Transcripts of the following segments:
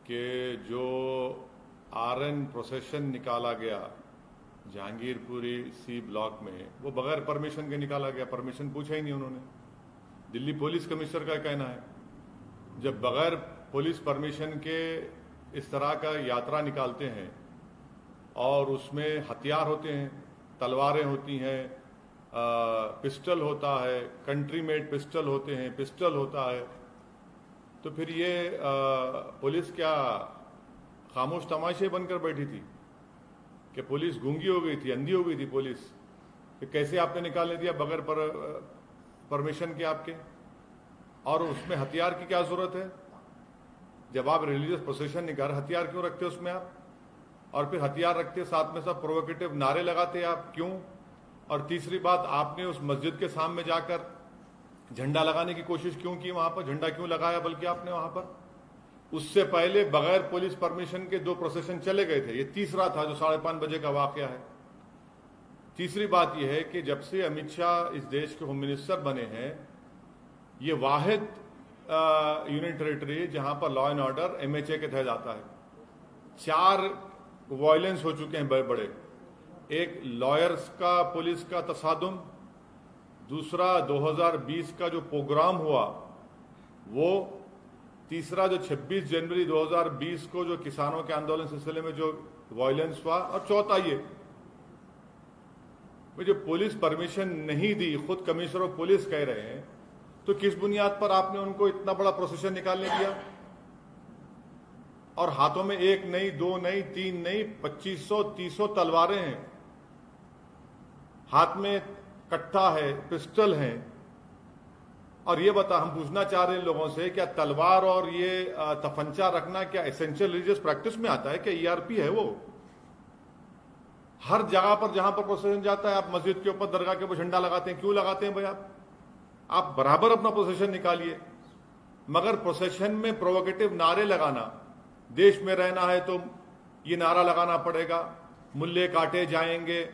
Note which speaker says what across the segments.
Speaker 1: कि जो RN procession निकाला गया जहांगीरपुरी सी ब्लॉक में, वो बगैर परमिशन के निकाला गया। परमिशन पूछा ही नहीं उन्होंने। दिल्ली पुलिस कमिश्नर का कहना है जब बगैर पुलिस परमिशन के इस तरह का यात्रा निकालते हैं और उसमें हथियार होते हैं, तलवारें होती हैं, पिस्टल होता है, कंट्री मेड पिस्टल होते हैं, पिस्टल होता है, तो फिर ये पुलिस क्या खामोश तमाशे बनकर बैठी थी कि पुलिस गूंगी हो गई थी, अंधी हो गई थी पुलिस कि कैसे आपने निकालने दिया बगैर परमिशन के आपके? और उसमें हथियार की क्या जरूरत है? जब आप रिलीजियस प्रोसेशन निकाल, हथियार क्यों रखते उसमें आप? और फिर हथियार रखते साथ में सब प्रोवोकेटिव नारे लगाते आप, क्यों? और तीसरी बात, आपने उस मस्जिद के सामने जाकर झंडा लगाने की कोशिश क्यों की? वहां पर झंडा क्यों लगाया बल्कि आपने वहां पर? उससे पहले बगैर पुलिस परमिशन के 2 प्रोसेशन चले गए थे। ये तीसरा था जो 5:30 बजे का वाकया है। तीसरी बात यह है कि जब से अमित शाह इस देश के होम मिनिस्टर बने हैं, ये वाहिद यूनियन टेरिटरी जहां पर लॉ एंड ऑर्डर एमएचए के तहत आता है। 4 वायलेंस हो चुके हैं बड़े बड़े। एक लॉयर्स का पुलिस का तसादुम, दूसरा 2020 का जो प्रोग्राम हुआ वो, तीसरा जो 26 जनवरी 2020 को जो किसानों के आंदोलन सिलसिले में जो वायलेंस हुआ, और चौथा ये जो पुलिस परमिशन नहीं दी, खुद कमिश्नर ऑफ पुलिस कह रहे हैं, तो किस बुनियाद पर आपने उनको इतना बड़ा प्रोसेशन निकालने दिया? और हाथों में 1 नहीं, 2 नहीं, 3 नहीं, 2500-300 तलवारें हैं, हाथ में कट्टा है, पिस्टल है। और ये हम पूछना चाह रहे हैं लोगों से, क्या तलवार और ये तफंचा रखना क्या एसेंशियल रिलीजियस प्रैक्टिस में आता है? क्या ईआरपी है वो? हर जगह पर जहां पर प्रोसेशन जाता है, आप मस्जिद के ऊपर, दरगाह के ऊपर झंडा लगाते हैं, क्यों लगाते हैं भाई? आप बराबर अपना प्रोसेशन निकालिए, मगर प्रोसेशन में प्रोवोकेटिव नारे लगाना, देश में रहना है तो ये नारा लगाना पड़ेगा, मुल्ले काटे जाएंगे,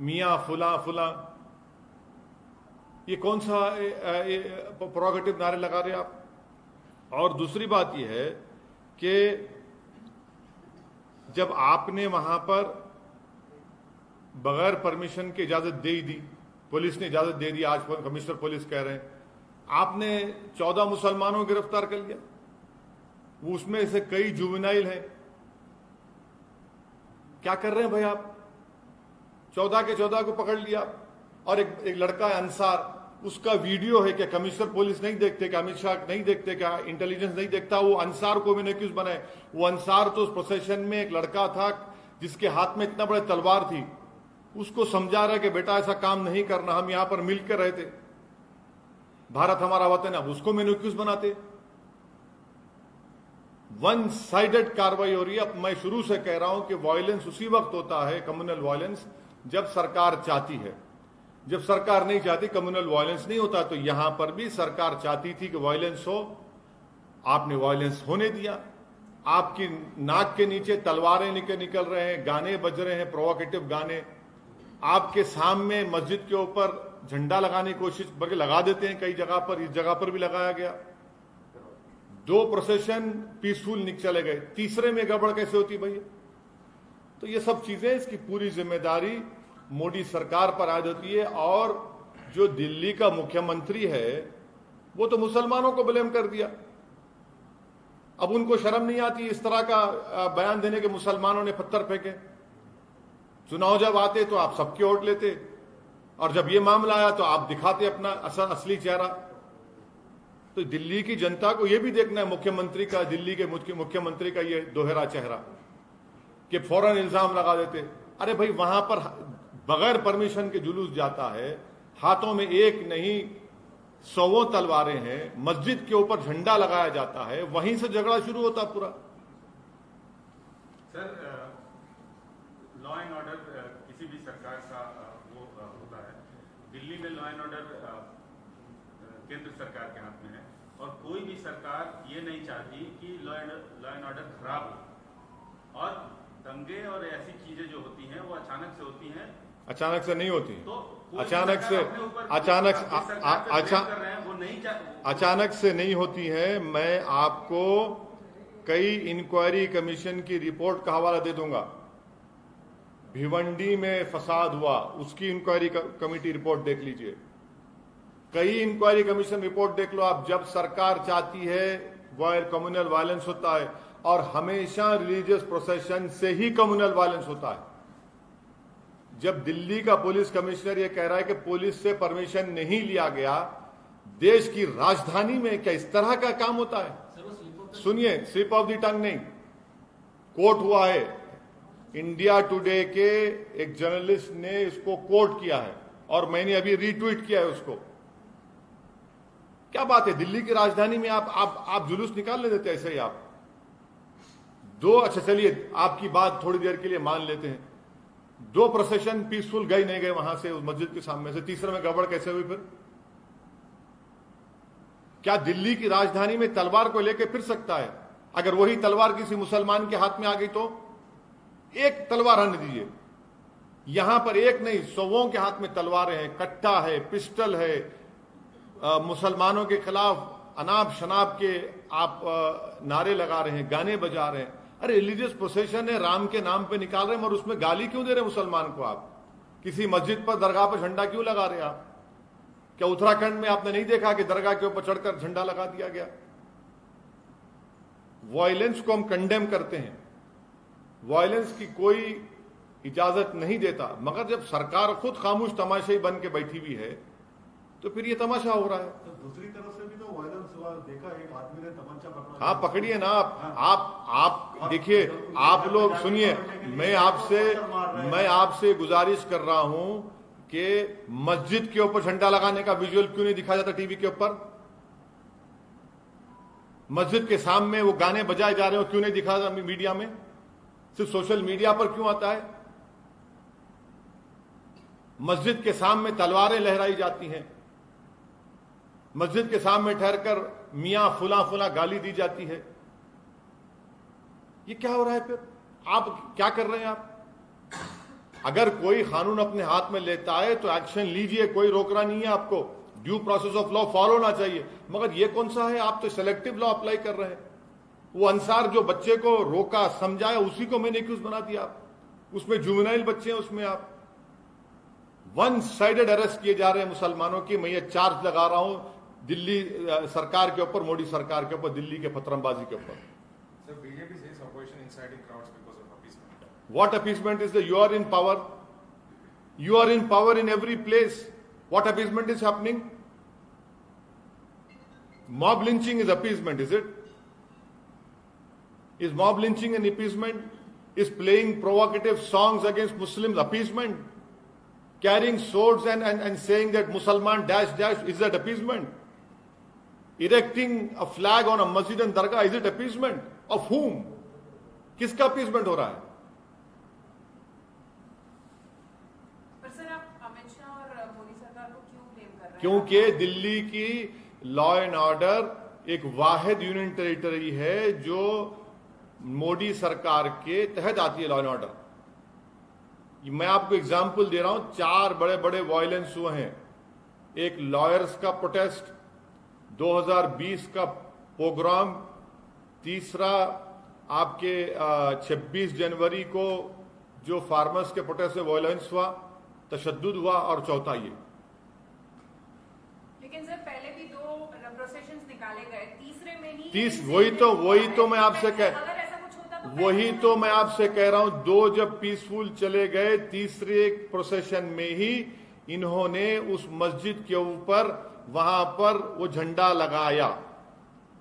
Speaker 1: मियां फुला फुला, ये कौन सा प्रोवोकेटिव नारे लगा रहे आप? और दूसरी बात यह है कि जब आपने वहां पर बगैर परमिशन की इजाजत दे दी, पुलिस ने इजाजत दे दी, आज कमिश्नर पुलिस कह रहे हैं, आपने 14 मुसलमानों को गिरफ्तार कर लिया, वो उसमें से कई जुवेनाइल हैं। क्या कर रहे हैं भाई आप? 14 के 14 को पकड़ लिया। और एक लड़का है अंसार, उसका वीडियो है। क्या कमिश्नर पुलिस नहीं देखते? क्या अमित शाह नहीं देखते? क्या इंटेलिजेंस नहीं देखता? वो अंसार को भी एक्यूज बनाए। वो अंसार तो उस प्रोसेशन में एक लड़का था जिसके हाथ में इतना बड़ा तलवार थी, उसको समझा रहा है कि बेटा ऐसा काम नहीं करना, हम यहां पर मिलकर रहते, भारत हमारा वतन है, अब उसको मैंने एक्यूज बनाते। 1 साइडेड कार्रवाई हो रही है। अब मैं शुरू से कह रहा हूं कि वायलेंस उसी वक्त होता है, कम्युनल वायलेंस, जब सरकार चाहती है। जब सरकार नहीं चाहती, कम्युनल वायलेंस नहीं होता। तो यहां पर भी सरकार चाहती थी कि वायलेंस हो, आपने वायलेंस होने दिया। आपकी नाक के नीचे तलवारें निकल रहे हैं, गाने बज रहे हैं, प्रोवोकेटिव गाने, आपके सामने मस्जिद के ऊपर झंडा लगाने की कोशिश, बल्कि लगा देते हैं कई जगह पर, इस जगह पर भी लगाया गया। 2 प्रोसेशन पीसफुल चले गए, तीसरे में गड़बड़ कैसे होती भैया? तो ये सब चीजें, इसकी पूरी जिम्मेदारी मोदी सरकार पर आयद होती है। और जो दिल्ली का मुख्यमंत्री है वो तो मुसलमानों को ब्लेम कर दिया। अब उनको शर्म नहीं आती इस तरह का बयान देने के? मुसलमानों ने पत्थर फेंके। चुनाव जब आते तो आप सबके वोट लेते, और जब ये मामला आया तो आप दिखाते अपना असली चेहरा। तो दिल्ली की जनता को यह भी देखना है मुख्यमंत्री का, दिल्ली के मुख्यमंत्री का ये दोहरा चेहरा, कि फौरन इल्जाम लगा देते। अरे भाई, वहां पर बगैर परमिशन के जुलूस जाता है, हाथों में 1 नहीं 100 तलवारें हैं, मस्जिद के ऊपर झंडा लगाया जाता है, वहीं से झगड़ा शुरू होता पूरा।
Speaker 2: सर, लॉ एंड ऑर्डर किसी भी सरकार का वो होता है। दिल्ली में लॉ एंड ऑर्डर केंद्र सरकार के हाथ में है, और कोई भी सरकार ये नहीं चाहती कि लॉ एंड ऑर्डर खराब हो। और दंगे और ऐसी चीजें जो होती हैं वो अचानक से होती हैं।
Speaker 1: अचानक से नहीं होती,
Speaker 2: तो
Speaker 1: अचानक से नहीं होती है। मैं आपको कई इंक्वायरी कमीशन की रिपोर्ट का हवाला दे दूंगा। भिवंडी में फसाद हुआ, उसकी इंक्वायरी कमेटी रिपोर्ट देख लीजिए। कई इंक्वायरी कमीशन रिपोर्ट देख लो आप। जब सरकार चाहती है वायर कम्युनल वायलेंस होता है, और हमेशा रिलीजियस प्रोसेशन से ही कम्युनल वायलेंस होता है। जब दिल्ली का पुलिस कमिश्नर यह कह रहा है कि पुलिस से परमिशन नहीं लिया गया, देश की राजधानी में क्या इस तरह का काम होता है? सुनिए, स्लिप ऑफ द टंग नहीं, कोर्ट हुआ है। इंडिया टुडे के एक जर्नलिस्ट ने इसको कोट किया है और मैंने अभी रीट्वीट किया है उसको। क्या बात है, दिल्ली की राजधानी में आप जुलूस निकालने देते ऐसे ही आप दो? अच्छा चलिए, आपकी बात थोड़ी देर के लिए मान लेते हैं। 2 प्रोसेशन पीसफुल गए नहीं गए वहां से, उस मस्जिद के सामने से, तीसरे में गड़बड़ कैसे हुई फिर? क्या दिल्ली की राजधानी में तलवार को लेकर फिर सकता है? अगर वही तलवार किसी मुसलमान के हाथ में आ गई तो एक तलवार आने दीजिए। यहां पर एक नहीं, 100 के हाथ में तलवारें हैं, कट्टा है, पिस्टल है, मुसलमानों के खिलाफ अनाप शनाप के आप नारे लगा रहे हैं, गाने बजा रहे हैं। अरे रिलीजियस प्रोसेशन है, राम के नाम पे निकाल रहे हैं, और उसमें गाली क्यों दे रहे हैं मुसलमान को? आप किसी मस्जिद पर, दरगाह पर झंडा क्यों लगा रहे हैं आप? क्या उत्तराखंड में आपने नहीं देखा कि दरगाह के ऊपर चढ़कर झंडा लगा दिया गया? वायलेंस को हम कंडेम करते हैं, वायलेंस की कोई इजाजत नहीं देता, मगर जब सरकार खुद खामोश तमाशाई बन के बैठी हुई है तो फिर ये तमाशा हो रहा है।
Speaker 3: तो दूसरी तरफ से भी तो वायलेंस हुआ, देखा एक आदमी ने तमंचा पकड़ा।
Speaker 1: हाँ, पकड़िए ना आप देखिए, आप लोग सुनिए, मैं आपसे गुजारिश कर रहा हूं कि मस्जिद के ऊपर झंडा लगाने का विजुअल क्यों नहीं दिखाया जाता टीवी के ऊपर? मस्जिद के सामने वो गाने बजाए जा रहे हो, क्यों नहीं दिखाया जाता मीडिया में? सिर्फ सोशल मीडिया पर क्यों आता है? मस्जिद के सामने तलवारें लहराई जाती हैं, मस्जिद के सामने ठहरकर मियां फुला फुला गाली दी जाती है। ये क्या हो रहा है? फिर आप क्या कर रहे हैं? आप अगर कोई कानून अपने हाथ में लेता है तो एक्शन लीजिए, कोई रोकना नहीं है आपको। Due process of law follow होना चाहिए, मगर ये कौन सा है? आप तो सेलेक्टिव लॉ अप्लाई कर रहे हैं। वो अंसार जो बच्चे को रोका समझाया, उसी को मैंने एक्यूज बना दिया आप। उसमें जुवेनाइल बच्चे हैं, उसमें आप वन साइडेड अरेस्ट किए जा रहे हैं मुसलमानों की। मैं ये चार्ज लगा रहा हूं दिल्ली सरकार के ऊपर, मोदी सरकार के ऊपर, दिल्ली के फतरमबाजी के ऊपर।
Speaker 4: Sir, BJP says opposition inciting crowds because of appeasement.
Speaker 1: What appeasement is the? You are in power. You are in power in every place. What appeasement is happening? Mob lynching is appeasement, is it? Is mob lynching an appeasement? Is playing provocative songs against Muslims appeasement? Carrying swords and saying that Musalman dash dash, is that appeasement? Erecting a flag on a masjid and dargah, is it appeasement? Of whom? किसका appeasement हो रहा है?
Speaker 5: पर sir, आप अमित शाह और मोदी सरकार को क्यों ब्लेम कर रहे हैं?
Speaker 1: क्योंकि दिल्ली की लॉ एंड ऑर्डर एक वाहिद यूनियन टेरिटरी है जो मोदी सरकार के तहत आती है। लॉ एंड ऑर्डर, मैं आपको एग्जाम्पल दे रहा हूं, 4 बड़े बड़े वायलेंस हुए हैं। एक लॉयर्स का प्रोटेस्ट, 2020 का प्रोग्राम, तीसरा आपके 26 जनवरी को जो फार्मर्स के प्रोटेस्ट में वायलेंस हुआ, तशद्दुद हुआ, और चौथा ये।
Speaker 5: लेकिन सर पहले भी 2 प्रोसेशंस निकाले गए, तीसरे में ही
Speaker 1: वही तो मैं आपसे कह
Speaker 5: अगर ऐसा कुछ होता तो
Speaker 1: वही तो मैं आपसे कह रहा हूं। 2 जब पीसफुल चले गए, तीसरे प्रोसेशन में ही इन्होंने उस मस्जिद के ऊपर वहां पर वो झंडा लगाया।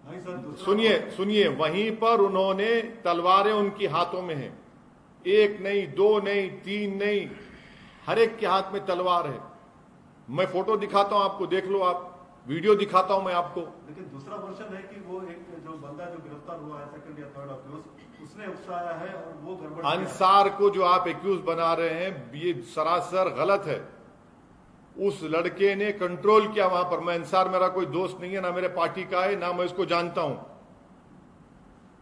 Speaker 3: नहीं सर,
Speaker 1: सुनिए, वहीं पर उन्होंने तलवारें उनके हाथों में हैं, 1 नहीं, 2 नहीं, 3 नहीं, हर एक के हाथ में तलवार है। मैं फोटो दिखाता हूं आपको, देख लो आप, वीडियो दिखाता हूं मैं आपको।
Speaker 3: लेकिन दूसरा वर्षन है कि वो एक जो बंदा जो गिरफ्तार हुआ है, सेकंड या थर्ड अक्यूज, उसने उकसाया है और वो गड़बड़ किया है।
Speaker 1: अंसार को जो आप एक्यूज बना रहे हैं, ये सरासर गलत है। उस लड़के ने कंट्रोल किया वहां पर। मैं अंसार मेरा कोई दोस्त नहीं है, ना मेरे पार्टी का है, ना मैं इसको जानता हूं,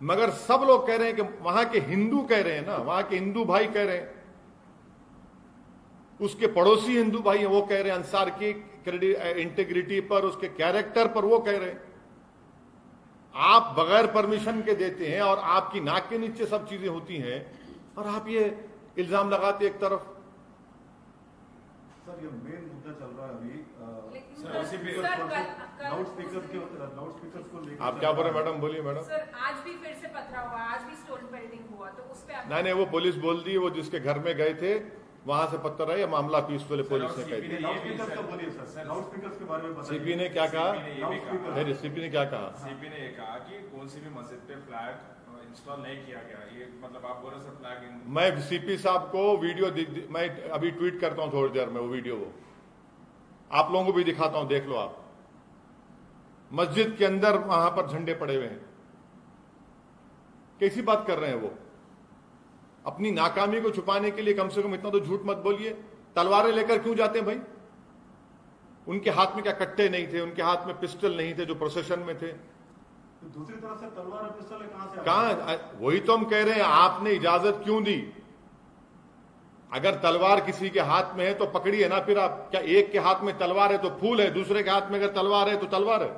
Speaker 1: मगर सब लोग कह रहे हैं कि वहां के हिंदू कह रहे हैं ना, वहां के हिंदू भाई कह रहे हैं, उसके पड़ोसी हिंदू भाई हैं, वो कह रहे हैं अंसार की इंटीग्रिटी पर, उसके कैरेक्टर पर वो कह रहे हैं। आप बगैर परमिशन के देते हैं और आपकी नाक के नीचे सब चीजें होती हैं और आप ये इल्जाम लगाते एक तरफ।
Speaker 3: सर ये मेन मुद्दा चल रहा है अभी
Speaker 5: लेकिन
Speaker 4: सर, उसी पे-
Speaker 3: लाउड स्पीकर को लेकर
Speaker 1: आप क्या बोल रहे हैं मैडम, बोलिए मैडम।
Speaker 5: सर आज भी फिर से पथरा हुआ, आज भी स्टोन पेल्टिंग हुआ, तो उस पे आप
Speaker 1: नहीं, वो पुलिस बोल दी, वो जिसके घर में गए थे वहां से पत्थर है, ये मामला पीसफुल पुलिस ने कह दिया।
Speaker 3: लाउड स्पीकर का बोलिए सर, लाउड स्पीकर के बारे में बताइए।
Speaker 1: सीपी ने क्या कहा?
Speaker 3: लाउडस्पीकर।
Speaker 1: नहीं, सीपी ने क्या कहा?
Speaker 4: सीपी ने ये कहा कि कौन सी भी मस्जिद पे फ्लैग इंस्टॉल नहीं किया गया। ये मतलब आप बोल रहे सर फ्लैग
Speaker 1: मैं सीपी साहब को वीडियो मैं अभी ट्वीट करता हूं थोड़ी देर में, वो वीडियो वो आप लोगों को भी दिखाता हूं, देख लो आप। मस्जिद के अंदर वहां पर झंडे पड़े हुए हैं। कैसी बात कर रहे हैं वो? अपनी नाकामी को छुपाने के लिए कम से कम इतना तो झूठ मत बोलिए। तलवारें लेकर क्यों जाते हैं भाई? उनके हाथ में क्या कट्टे नहीं थे? उनके हाथ में पिस्टल नहीं थे जो प्रोसेशन में थे?
Speaker 3: तो दूसरी तरफ से तलवार और पिस्टल कहां से
Speaker 1: कहां? वही तो हम कह रहे हैं, आपने इजाजत क्यों दी? अगर तलवार किसी के हाथ में है तो पकड़िए ना। फिर आप क्या, एक के हाथ में तलवार है तो फूल है, दूसरे के हाथ में अगर तलवार है तो तलवार है।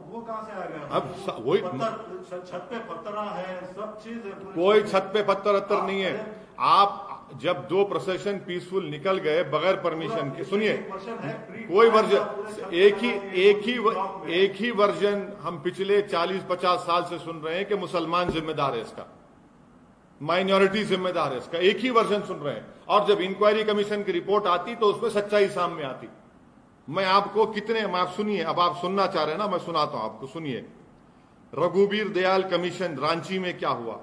Speaker 3: वो कहां से आ गया?
Speaker 1: अब वही
Speaker 3: पत्थर, छत पे पत्थरा है, सब चीज है पूरी।
Speaker 1: कोई छत पे पत्थर अत्तर नहीं है। आप जब दो प्रोसेशन पीसफुल निकल गए बगैर परमिशन के, सुनिए, कोई वर्जन एक ही वर्जन हम पिछले 40-50 साल से सुन रहे हैं कि मुसलमान जिम्मेदार है इसका, माइनॉरिटी जिम्मेदार है इसका, एक ही वर्जन सुन रहे हैं। और जब इंक्वायरी कमीशन की रिपोर्ट आती तो उसमें सच्चाई सामने आती। मैं आपको आप सुनिए, अब आप सुनना चाह रहे हैं ना, मैं सुनाता हूं आपको, सुनिए। रघुवीर दयाल कमीशन रांची में क्या हुआ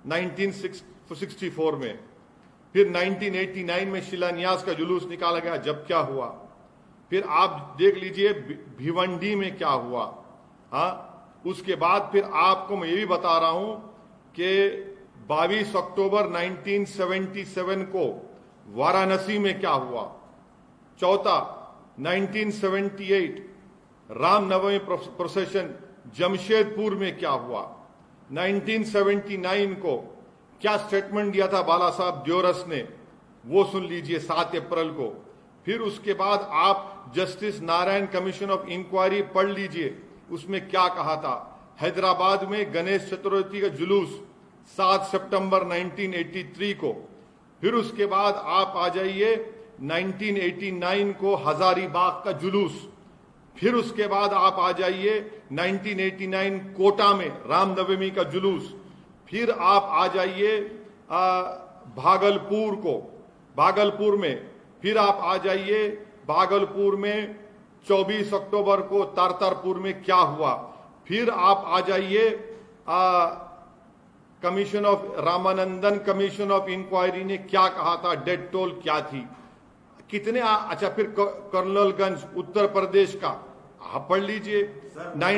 Speaker 1: 1964 में, फिर 1989 में शिलान्यास का जुलूस निकाला गया, जब क्या हुआ, फिर आप देख लीजिए भिवंडी में क्या हुआ। उसके बाद फिर आपको मैं ये भी बता रहा हूं कि 22 अक्टूबर 1977 को वाराणसी में क्या हुआ। चौथा, 1978 रामनवमी प्रोसेशन जमशेदपुर में क्या हुआ। 1979 को क्या स्टेटमेंट दिया था बाला साहब द्योरस ने, वो सुन लीजिए 7 अप्रैल को। फिर उसके बाद आप justice Narayan commission of inquiry पढ़ लीजिए, उसमें क्या कहा था। हैदराबाद में गणेश चतुर्थी का जुलूस 7 सितंबर 1983 को। फिर उसके बाद आप आ जाइए 1989 को हजारीबाग का जुलूस। फिर उसके बाद आप आ जाइए 1989 कोटा में रामनवमी का जुलूस। फिर आप आ जाइए भागलपुर को, भागलपुर में। फिर आप आ जाइए भागलपुर में 24 अक्टूबर को तारतारपुर में क्या हुआ। फिर आप आ जाइए commission of Ramanandan commission of inquiry ने क्या कहा था, डेथ टोल क्या थी, कितने अच्छा। फिर कर्नलगंज उत्तर प्रदेश का आप पढ़ लीजिए।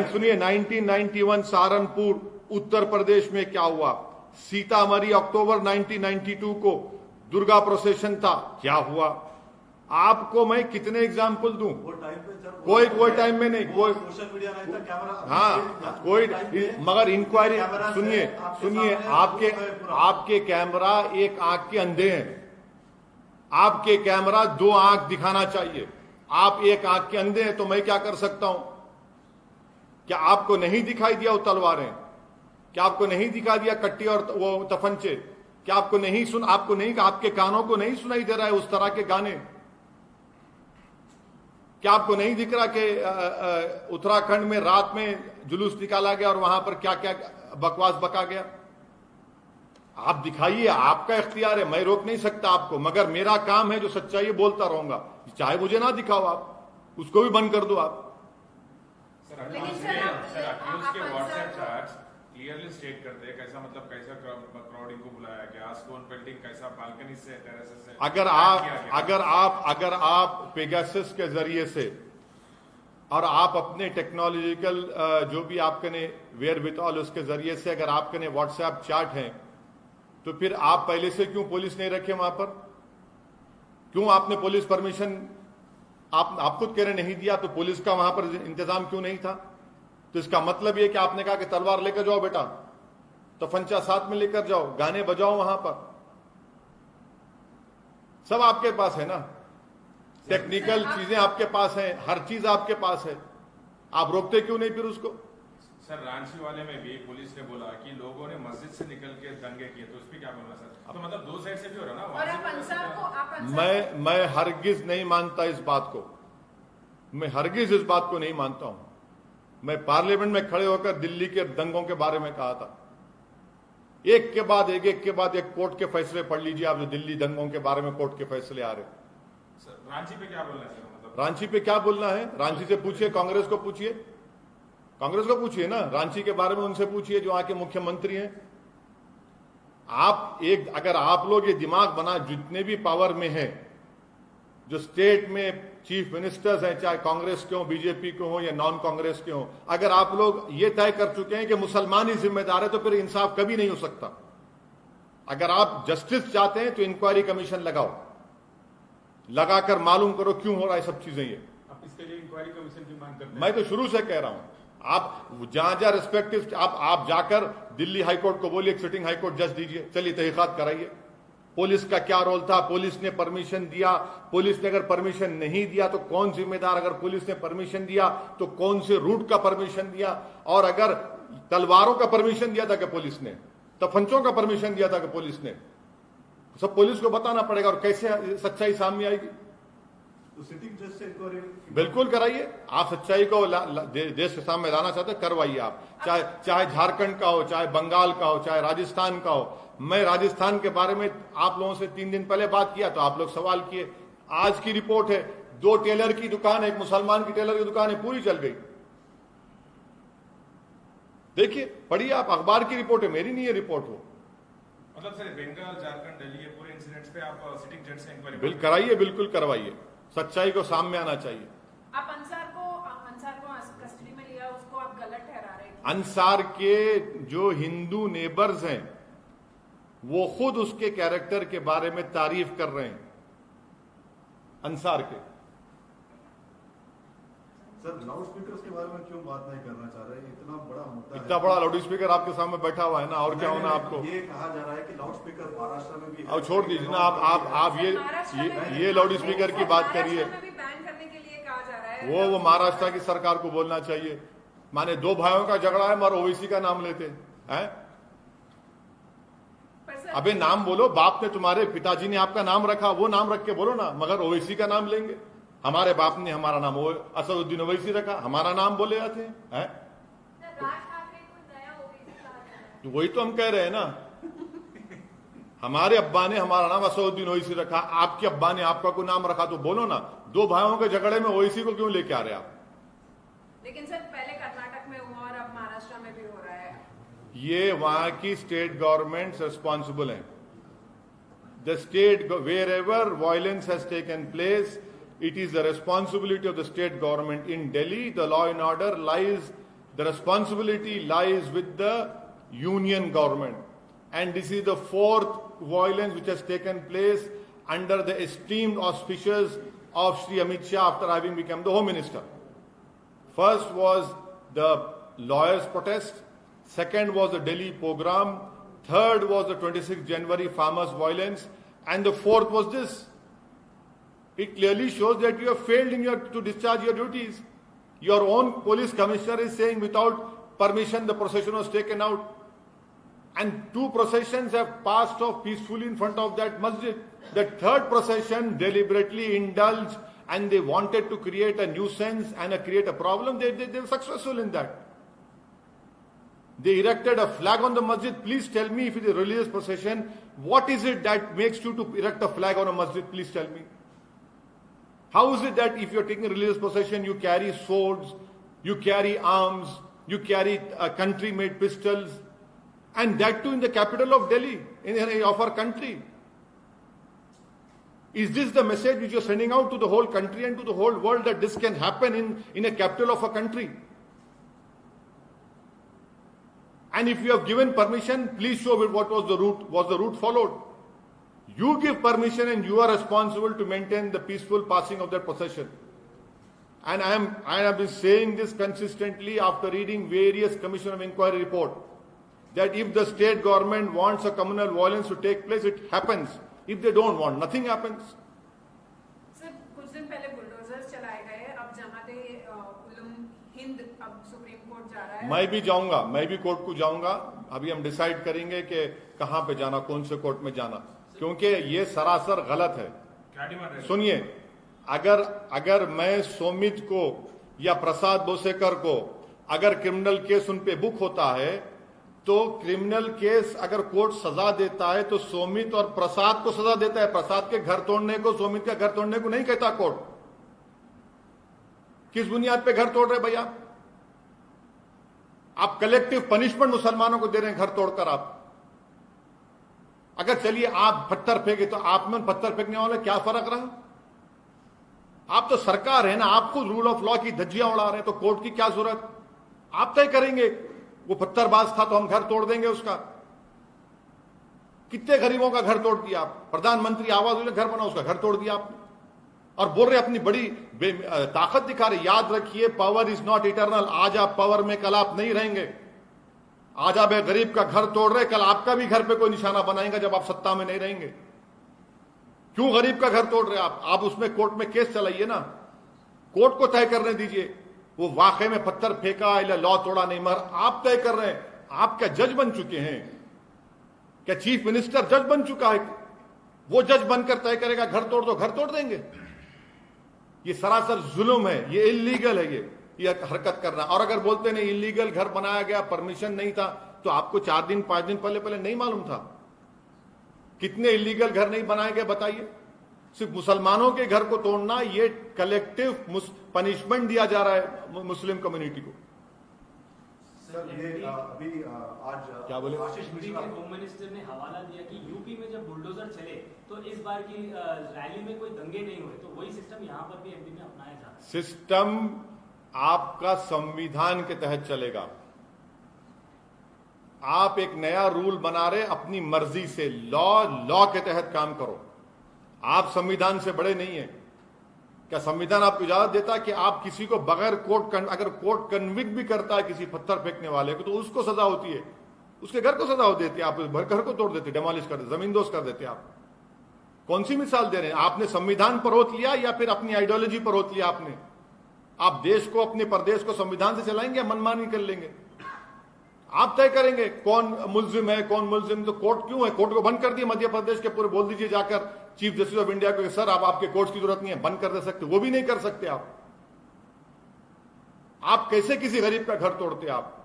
Speaker 1: सुनिए 1991 सहारनपुर उत्तर प्रदेश में क्या हुआ। सीतामढ़ी अक्टूबर 1992 को दुर्गा प्रोसेशन था, क्या हुआ। आपको मैं कितने एग्जाम्पल दूं?
Speaker 3: वो टाइम पे जब
Speaker 1: कोई टाइम में नहीं, कोई
Speaker 3: सोशल मीडिया नहीं था, कैमरा।
Speaker 1: हाँ कोई, मगर इंक्वायरी सुनिए आपके कैमरा एक आंख के अंधे हैं। आपके कैमरा 2 आंख दिखाना चाहिए, आप एक आंख के अंधे हैं, तो मैं क्या कर सकता हूं? क्या आपको नहीं दिखाई दिया वो तलवारें? क्या आपको नहीं दिखा दिया कट्टी और वो तफंचे? क्या आपको नहीं, आपके कानों को नहीं सुनाई दे रहा है उस तरह के गाने? क्या आपको नहीं दिख रहा कि उत्तराखंड में रात में जुलूस निकाला गया और वहां पर क्या क्या बकवास बका गया? आप दिखाइए, आपका इख्तियार है, मैं रोक नहीं सकता आपको, मगर मेरा काम है जो सच्चाई बोलता रहूंगा। चाहे मुझे ना दिखाओ, आप उसको भी बंद कर दो आप।
Speaker 5: लेकिन सर आप
Speaker 4: के व्हाट्सएप चैट्स क्लियरली स्टेट करते हैं कैसा, मतलब कैसा क्राउडिंग को बुलाया गया, स्टोन पेल्टिंग कैसा, बालकनी से, टेरेस से।
Speaker 1: अगर आप पेगासस के जरिए से और आप अपने टेक्नोलॉजिकल जो भी आपके ने वेयर विथऑल उसके जरिए से अगर आपके ने व्हाट्सएप चैट हैं, तो फिर आप पहले से क्यों पुलिस नहीं रखे वहां पर? क्यों आपने पुलिस परमिशन आप खुद कह रहे नहीं दिया, तो पुलिस का वहां पर इंतजाम क्यों नहीं था? तो इसका मतलब यह कि आपने कहा कि तलवार लेकर जाओ बेटा, तो फंचा साथ में लेकर जाओ, गाने बजाओ वहां पर। सब आपके पास है ना, टेक्निकल चीजें आपके पास हैं, हर चीज आपके पास है, आप रोकते क्यों नहीं फिर उसको?
Speaker 4: सर रांची वाले में भी पुलिस ने बोला कि लोगों ने मस्जिद से निकल के दंगे किए, तो उस पर क्या बोलना सर? तो मतलब दो साइड से भी हो रहा ना।
Speaker 5: और आप अंसार को
Speaker 1: मैं हरगिज नहीं मानता इस बात को, मैं हरगिज इस बात को नहीं मानता हूं। मैं पार्लियामेंट में खड़े होकर दिल्ली के दंगों के बारे में कहा था, एक के बाद एक कोर्ट के फैसले पढ़ लीजिए आप, जो दिल्ली दंगों के बारे में कोर्ट के फैसले आ रहे।
Speaker 4: सर रांची पे क्या बोलना है सर? मतलब
Speaker 1: रांची पे क्या बोलना है? रांची से पूछिए, कांग्रेस को पूछिए ना, रांची के बारे में उनसे पूछिए जो आके मुख्यमंत्री हैं। अगर आप लोग ये दिमाग बना, जितने भी पावर में है, जो स्टेट में चीफ मिनिस्टर्स हैं, चाहे कांग्रेस के हो, बीजेपी के हो या नॉन कांग्रेस के हो, अगर आप लोग ये तय कर चुके हैं कि मुसलमान ही जिम्मेदार है, तो फिर इंसाफ कभी नहीं हो सकता। अगर आप जस्टिस चाहते हैं तो इंक्वायरी कमीशन लगाओ, लगाकर मालूम करो क्यों हो रहा है सब चीजें। ये
Speaker 2: आप इसके लिए इंक्वायरी कमीशन की मांग करते हैं?
Speaker 1: मैं तो शुरू से कह रहा हूं, आप जहां रिस्पेक्टिव आप जाकर दिल्ली हाईकोर्ट को बोलिए, एक सिटिंग हाईकोर्ट जज दीजिए, चलिए तहकीकात कराइए, पुलिस का क्या रोल था, पुलिस ने परमिशन दिया, पुलिस ने अगर परमिशन नहीं दिया तो कौन जिम्मेदार, अगर पुलिस ने परमिशन दिया तो कौन से रूट का परमिशन दिया, और अगर तलवारों का परमिशन दिया था कि पुलिस ने, तफंचों का परमिशन दिया था कि पुलिस ने, सब पुलिस को बताना पड़ेगा, और कैसे सच्चाई सामने आएगी।
Speaker 3: तो सिटिंग जज से इंक्वायरी
Speaker 1: बिल्कुल कराइए, आप सच्चाई को देश के सामने लाना चाहते हैं, करवाइए आप, चाहे झारखंड का हो, चाहे बंगाल का हो, चाहे राजस्थान का हो। मैं राजस्थान के बारे में आप लोगों से 3 दिन पहले बात किया तो आप लोग सवाल किए, आज की रिपोर्ट है, 2 टेलर की दुकान, एक मुसलमान की टेलर की दुकान है, पूरी चल गई। देखिए, पढ़िए आप, अखबार की रिपोर्ट है, मेरी नहीं है रिपोर्ट वो।
Speaker 4: मतलब सर बंगाल, झारखंड, दिल्ली, ये पूरे इंसिडेंट्स पे आप सिटिंग जज से इंक्वायरी
Speaker 1: बिल कराइए, बिल्कुल करवाइए, सच्चाई को सामने आना चाहिए।
Speaker 5: आप अंसार को कस्टडी में लिया, उसको आप गलत ठहरा रहे हैं।
Speaker 1: अंसार के जो हिंदू नेबर्स हैं वो खुद उसके कैरेक्टर के बारे में तारीफ कर रहे हैं, अंसार के।
Speaker 3: सर लाउड स्पीकर के बारे में क्यों बात नहीं करना चाह रहे? इतना बड़ा मुद्दा है,
Speaker 1: इतना बड़ा लाउड स्पीकर आपके सामने बैठा हुआ है ना, और क्या होना आपको?
Speaker 3: ये कहा जा रहा है कि लाउड स्पीकर महाराष्ट्र में भी,
Speaker 1: अब छोड़ दीजिए ना आप ये लाउड स्पीकर की बात करिए,
Speaker 5: महाराष्ट्र में भी बैन करने के लिए कहा जा रहा है।
Speaker 1: वो महाराष्ट्र की सरकार को बोलना चाहिए। माने 2 भाइयों का झगड़ा है, मगर ओवैसी का नाम लेते हैं। अबे नाम बोलो, बाप ने, तुम्हारे पिताजी ने आपका नाम रखा, वो नाम रख के बोलो ना, मगर ओवैसी का नाम लेंगे। हमारे बाप ने हमारा नाम असदुद्दीन ओवैसी रखा, हमारा नाम बोले जाते हैं। वही तो हम कह रहे हैं ना, हमारे अब्बा ने हमारा नाम असदुद्दीन ओवैसी रखा, आपके अब्बा ने आपका कोई नाम रखा, तो बोलो ना। 2 भाइयों के झगड़े में ओवैसी को क्यों लेके आ रहे आप?
Speaker 5: लेकिन सर पहले कर्नाटक में हुआ और अब महाराष्ट्र में भी हो रहा है।
Speaker 1: ये वहां की स्टेट गवर्नमेंट रिस्पॉन्सिबल है। The state, wherever violence has taken place, it is the responsibility of the state government. In Delhi, the law and order lies, the responsibility lies with the union government. And this is the 4th violence which has taken place under the esteemed auspices of Shri Amit Shah after having become the Home Minister. First was the lawyers' protest, second was the Delhi pogrom, third was the 26th January farmers' violence, and the 4th was this. It clearly shows that you have failed to discharge your duties. Your own police commissioner is saying without permission the procession was taken out. And 2 processions have passed off peacefully in front of that masjid. The 3rd procession deliberately indulged and they wanted to create a nuisance and create a problem. They were successful in that. They erected a flag on the masjid. Please tell me, if it is a religious procession, what is it that makes you to erect a flag on a masjid? Please tell me. How is it that if you're taking a religious procession, you carry swords, you carry arms, you carry country-made pistols, and that too in the capital of Delhi, of our country? Is this the message which you're sending out to the whole country and to the whole world, that this can happen in a capital of a country? And if you have given permission, please show what was the route. Was the route followed? You give permission and you are responsible to maintain the peaceful passing of that procession. And I have been saying this consistently after reading various Commission of Inquiry report, that if the state government wants a communal violence to take place, it happens. If they don't want, nothing happens.
Speaker 5: Sir कुछ दिन पहले bulldozers चलाए गए, अब जमाते उलम हिंद अब supreme court जा रहा है।
Speaker 1: मैं भी जाऊंगा, मैं भी कोर्ट को जाऊंगा। अभी हम डिसाइड करेंगे कि कहां पे जाना, कौन से कोर्ट में जाना, क्योंकि ये सरासर गलत है।
Speaker 4: क्या डिमांड है?
Speaker 1: सुनिए, अगर मैं सोमित को या प्रसाद बोसेकर को अगर क्रिमिनल केस उन पे बुक होता है, तो क्रिमिनल केस अगर कोर्ट सजा देता है तो सोमित और प्रसाद को सजा देता है। प्रसाद के घर तोड़ने को, सोमित का घर तोड़ने को नहीं कहता कोर्ट। किस बुनियाद पे घर तोड़ रहे भैया? आप कलेक्टिव पनिशमेंट मुसलमानों को दे रहे हैं घर तोड़कर। आप अगर चलिए आप पत्थर फेंके तो आप में पत्थर फेंकने वाले क्या फर्क रहा? आप तो सरकार है ना, आप खुद रूल ऑफ लॉ की धज्जियां उड़ा रहे हैं, तो कोर्ट की क्या जरूरत? आप तय करेंगे। वो पत्थरबाज था तो हम घर तोड़ देंगे उसका। कितने गरीबों का घर तोड़ दिया आप? प्रधानमंत्री आवास योजना घर बना, उसका घर तोड़ दिया आपने, और बोल रहे अपनी बड़ी ताकत दिखा रहे। याद रखिए, पावर इज नॉट इटर्नल। आज आप पावर में, कल आप नहीं रहेंगे। आज आप एक गरीब का घर तोड़ रहे, कल आपका भी घर पे कोई निशाना बनाएगा जब आप सत्ता में नहीं रहेंगे। क्यों गरीब का घर तोड़ रहे आप? आप उसमें कोर्ट में केस चलाइए ना, कोर्ट को तय करने दीजिए वो वाकई में पत्थर फेंका या लॉ तोड़ा नहीं, मगर आप तय कर रहे हैं। आप क्या जज बन चुके हैं? क्या चीफ मिनिस्टर जज बन चुका है? वो जज बनकर तय करेगा घर तोड़ दो, घर तोड़ देंगे। ये सरासर जुल्म है, ये इलीगल है ये हरकत करना। और अगर बोलते नहीं इलीगल घर बनाया गया, परमिशन नहीं था, तो आपको 4 दिन 5 दिन पहले नहीं मालूम था? कितने इलीगल घर नहीं बनाए गए बताइए? सिर्फ मुसलमानों के घर को तोड़ना, ये कलेक्टिव पनिशमेंट दिया जा रहा है मुस्लिम कम्युनिटी को।
Speaker 3: सर ये अभी आज
Speaker 1: क्या बोले?
Speaker 3: आशीष
Speaker 6: यूपी
Speaker 3: मिश्रा
Speaker 6: के होम मिनिस्टर ने हवाला दिया कि यूपी में जब बुलडोजर चले तो इस बार की रैली में कोई दंगे नहीं हुए, तो वही सिस्टम यहाँ पर भी एमपी में अपनाया जा रहा है।
Speaker 1: सिस्टम आपका संविधान के तहत चलेगा। आप एक नया रूल बना रहे अपनी मर्जी से, लॉ के तहत काम करो। आप संविधान से बड़े नहीं है। क्या संविधान आपको इजाजत देता है कि आप किसी को बगैर कोर्ट, अगर कोर्ट कन्विक्ट भी करता है किसी पत्थर फेंकने वाले को, तो उसको सजा होती है, उसके घर को सजा हो देती है। आप घर को तोड़ देते, डेमोलिश कर देते, जमींदोज कर देते। आप कौन सी मिसाल दे रहे हैं? आपने संविधान पर रोक लिया या फिर अपनी आइडियोलॉजी पर रोक लिया आपने? आप देश को, अपने प्रदेश को संविधान से चलाएंगे या मनमानी कर लेंगे? आप तय करेंगे कौन मुल्जिम है, कौन मुल्जिम। तो कोर्ट क्यों है? कोर्ट को बंद कर दिए मध्य प्रदेश के पूरे। बोल दीजिए जाकर चीफ जस्टिस ऑफ इंडिया को, सर आप आपके कोर्ट की जरूरत नहीं है, बंद कर दे सकते। वो भी नहीं कर सकते आप कैसे किसी गरीब का घर तोड़ते? आप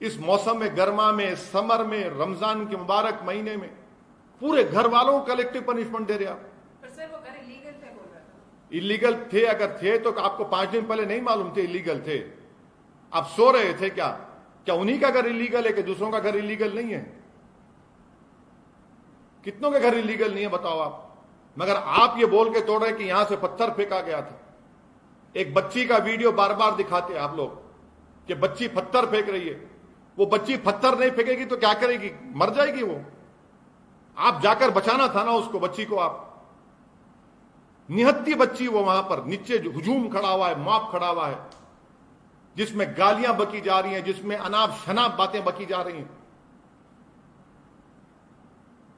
Speaker 1: इस मौसम में, गर्मा में, समर में, रमजान के मुबारक महीने में पूरे घर वालों को कलेक्टिव पनिशमेंट दे रहे आप।
Speaker 5: पर सर वो घर इलीगल थे बोल रहा था।
Speaker 1: इलीगल थे? अगर थे तो आपको 5 दिन पहले नहीं मालूम थे इलीगल थे? आप सो रहे थे क्या? क्या उन्हीं का घर इलीगल है कि दूसरों का घर इलीगल नहीं है? कितनों के घर इलीगल नहीं है बताओ आप? मगर आप ये बोल के तोड़ रहे कि यहां से पत्थर फेंका गया था। एक बच्ची का वीडियो बार बार दिखाते हैं आप लोग कि बच्ची पत्थर फेंक रही है। वो बच्ची पत्थर नहीं फेंकेगी तो क्या करेगी? मर जाएगी वो। आप जाकर बचाना था ना उसको, बच्ची को। आप निहत्ती बच्ची वो वहां पर नीचे हुजूम खड़ा हुआ है, मॉब खड़ा हुआ है, जिसमें गालियां बकी जा रही हैं, जिसमें अनाप शनाप बातें बकी जा रही हैं।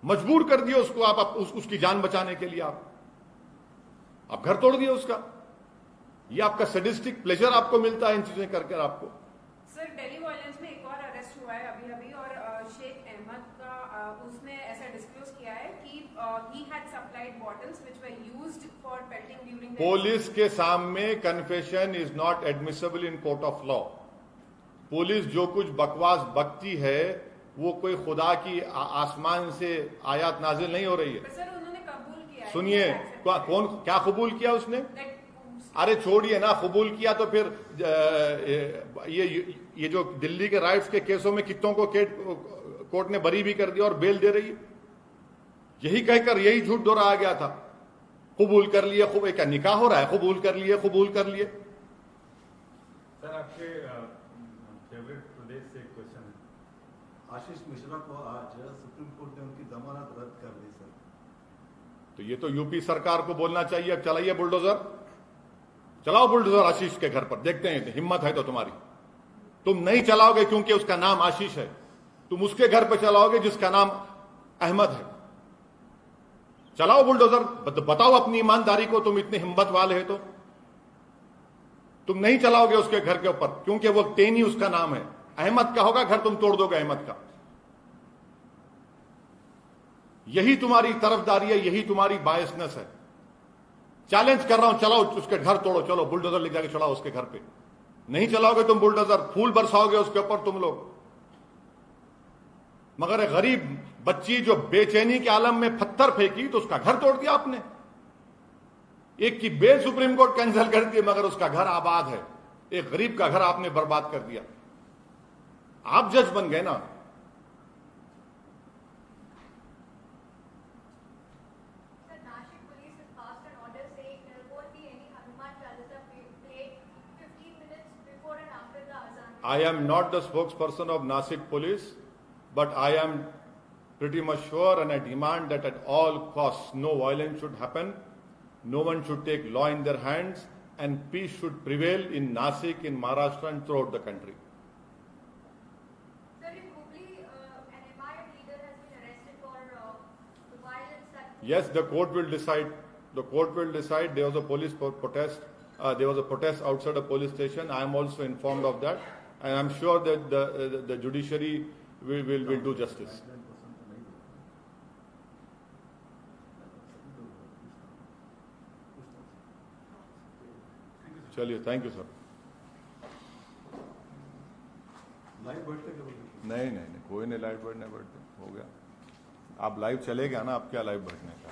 Speaker 1: मजबूर कर दिया उसको आप उसकी जान बचाने के लिए। आप घर तोड़ दिया उसका। ये आपका सैडिस्टिक प्लेजर आपको मिलता है इन चीजें करके आपको।
Speaker 5: सर दिल्ली वायलेंस में एक और अरेस्ट हुआ है अभी और शेख अहमद का उसने ऐसा डिस्क्लोज किया है कि he had supplied bottles which were used for pelting during the
Speaker 1: police के सामने confession is not admissible in court of law. Police जो कुछ बकवास बकती है वो कोई खुदा की आसमान से आयात नाजिल नहीं हो रही है।
Speaker 5: पर सर उन्होंने कबूल किया है।
Speaker 1: सुनिए, कौन क्या कबूल किया उसने? अरे छोड़िए ना, कबूल किया तो फिर ये जो दिल्ली के राइट्स के केसों में कितनों को कोर्ट ने बरी भी कर दिया और बेल दे रही है। यही कहकर यही झूठ दोहराया गया था, कबूल कर लिए। क्या निकाह हो रहा है? कबूल कर लिए, कबूल कर लिए।
Speaker 2: सर आपके फेवरेट प्रदेश से एक क्वेश्चन है।
Speaker 3: आशीष मिश्रा को आज सुप्रीम कोर्ट ने उनकी जमानत रद्द कर दी सर।
Speaker 1: तो ये तो यूपी सरकार को बोलना चाहिए, अब चलाइए बुलडोजर, चलाओ बुलडोजर आशीष के घर पर, देखते हैं हिम्मत है तो तुम्हारी। तुम नहीं चलाओगे क्योंकि उसका नाम आशीष है, तुम उसके घर पर चलाओगे जिसका नाम अहमद है। चलाओ बुलडोजर, बताओ अपनी ईमानदारी को, तुम इतने हिम्मत वाले हैं तो। तुम नहीं चलाओगे उसके घर के ऊपर, क्योंकि वो टेनी उसका नाम है, अहमद का होगा घर, तुम तोड़ दोगे अहमद का। यही तुम्हारी तरफदारी है, यही तुम्हारी बायसनेस है। चैलेंज कर रहा हूं, चलाओ उसके घर तोड़ो, चलो बुलडोजर ले जाके चलाओ उसके घर पे। नहीं चलाओगे तुम बुलडोजर, फूल बरसाओगे उसके ऊपर तुम लोग। मगर एक गरीब बच्ची जो बेचैनी के आलम में पत्थर फेंकी तो उसका घर तोड़ दिया आपने। एक की बेल सुप्रीम कोर्ट कैंसिल कर दी, मगर उसका घर आबाद है। एक गरीब का घर आपने बर्बाद कर दिया। आप जज बन गए ना। I am not the spokesperson of Nasik police, but I am pretty much sure and I demand that at all costs no violence should happen, no one should take law in their hands, and peace should prevail in Nasik, in Maharashtra and throughout the country.
Speaker 7: Sir, in Hubli, an MIM leader has been arrested for the violence that...
Speaker 1: Yes, the court will decide. The court will decide. There was a police protest. There was a protest outside a police station. I am also informed of that. And I'm sure that the judiciary will do justice. चलिए, thank you sir.
Speaker 3: Live बैठते क्या बोलते?
Speaker 1: नहीं, कोई नहीं live बैठने बैठते, हो गया। आप लाइव चले गया ना, आप क्या लाइव बैठने का।